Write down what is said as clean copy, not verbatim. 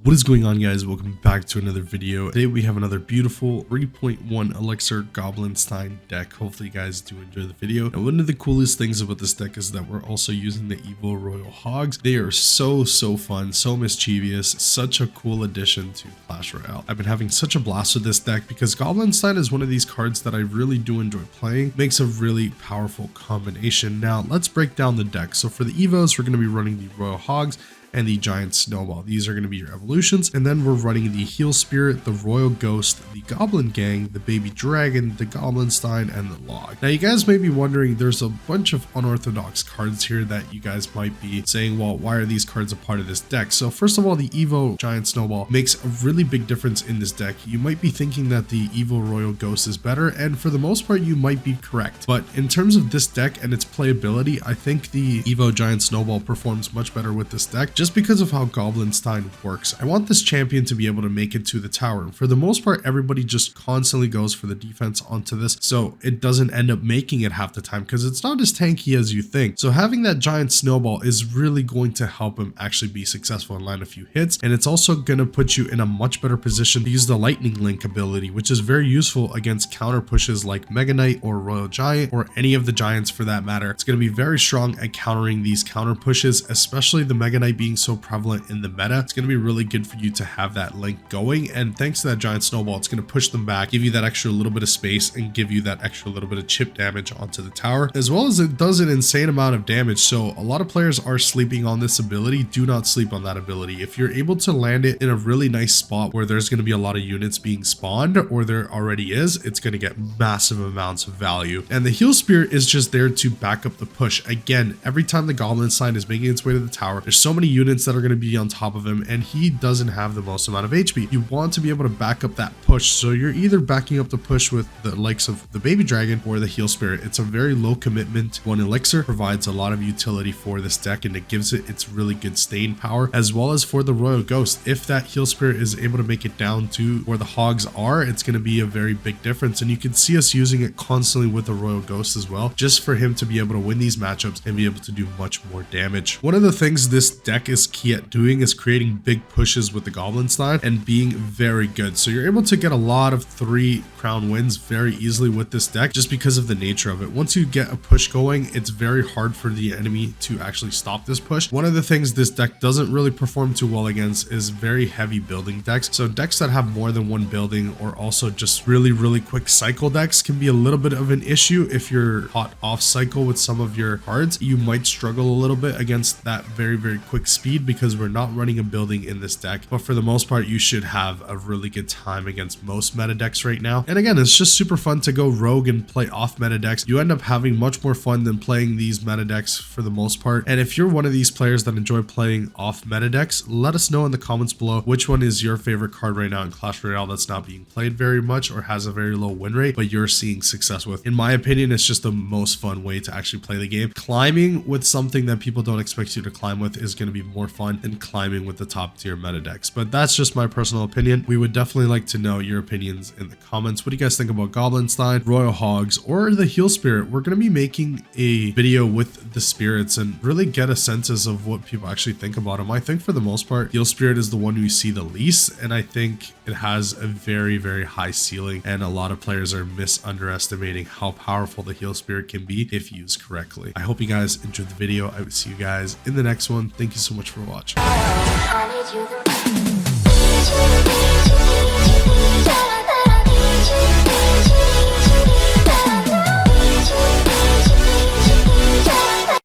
What is going on, guys? Welcome back to another video. Today we have another beautiful 3.1 elixir Goblinstein deck. Hopefully you guys do enjoy the video. Now, one of the coolest things about this deck is that we're also using the Evo Royal Hogs. They are so fun, so mischievous, such a cool addition to Clash Royale. I've been having such a blast with this deck because Goblinstein is one of these cards that I really do enjoy playing. Makes a really powerful combination. Now let's break down the deck. So for the Evos, we're going to be running the Royal Hogs and the Giant Snowball. These are going to be your evolutions. And then we're running the Heal Spirit, the Royal Ghost, the Goblin Gang, the Baby Dragon, the Goblinstein, and the Log. Now you guys may be wondering, there's a bunch of unorthodox cards here that you guys might be saying, well, why are these cards a part of this deck? So first of all, the Evo Giant Snowball makes a really big difference in this deck. You might be thinking that the Evo Royal Ghost is better, and for the most part, you might be correct. But in terms of this deck and its playability, I think the Evo Giant Snowball performs much better with this deck, just because of how Goblinstein works. I want this champion to be able to make it to the tower. For the most part, everybody just constantly goes for the defense onto this, so it doesn't end up making it half the time because it's not as tanky as you think. So having that Giant Snowball is really going to help him actually be successful and land a few hits, and it's also going to put you in a much better position to use the Lightning Link ability, which is very useful against counter pushes like Mega Knight or Royal Giant, or any of the giants for that matter. It's going to be very strong at countering these counter pushes, especially the Mega Knight being so prevalent in the meta. It's going to be really good for you to have that link going, and thanks to that Giant Snowball, it's going to push them back, give you that extra little bit of space, and give you that extra little bit of chip damage onto the tower, as well as it does an insane amount of damage. So a lot of players are sleeping on this ability. Do not sleep on that ability. If you're able to land it in a really nice spot where there's going to be a lot of units being spawned, or there already is, it's going to get massive amounts of value. And the Heal Spirit is just there to back up the push. Again, every time the Goblinstein is making its way to the tower, there's so many units that are going to be on top of him, and he doesn't have the most amount of HP. You want to be able to back up that push, so you're either backing up the push with the likes of the Baby Dragon or the Heal Spirit. It's a very low commitment one elixir, provides a lot of utility for this deck, and it gives it its really good staying power, as well as for the Royal Ghost. If that Heal Spirit is able to make it down to where the Hogs are, it's going to be a very big difference, and you can see us using it constantly with the Royal Ghost as well, just for him to be able to win these matchups and be able to do much more damage. One of the things this deck is key at doing is creating big pushes with the Goblinstein and being very good. So you're able to get a lot of 3 crown wins very easily with this deck, just because of the nature of it. Once you get a push going, it's very hard for the enemy to actually stop this push. One of the things this deck doesn't really perform too well against is very heavy building decks. So decks that have more than one building, or also just really quick cycle decks, can be a little bit of an issue. If you're hot off cycle with some of your cards, you might struggle a little bit against that very quick speed, because we're not running a building in this deck. But for the most part, you should have a really good time against most meta decks right now. And again, it's just super fun to go rogue and play off meta decks. You end up having much more fun than playing these meta decks for the most part. And if you're one of these players that enjoy playing off meta decks, let us know in the comments below which one is your favorite card right now in Clash Royale that's not being played very much, or has a very low win rate, but you're seeing success with. In my opinion, it's just the most fun way to actually play the game. Climbing with something that people don't expect you to climb with is going to be more fun than climbing with the top tier meta decks. But that's just my personal opinion. We would definitely like to know your opinions in the comments. What do you guys think about Goblinstein, Royal Hogs, or the Heal Spirit? We're going to be making a video with the spirits and really get a sense of what people actually think about them. I think for the most part, Heal Spirit is the one we see the least, and I think it has a very high ceiling, and a lot of players are underestimating how powerful the Heal Spirit can be if used correctly. I hope you guys enjoyed the video. I will see you guys in the next one. Thank you so much for watching.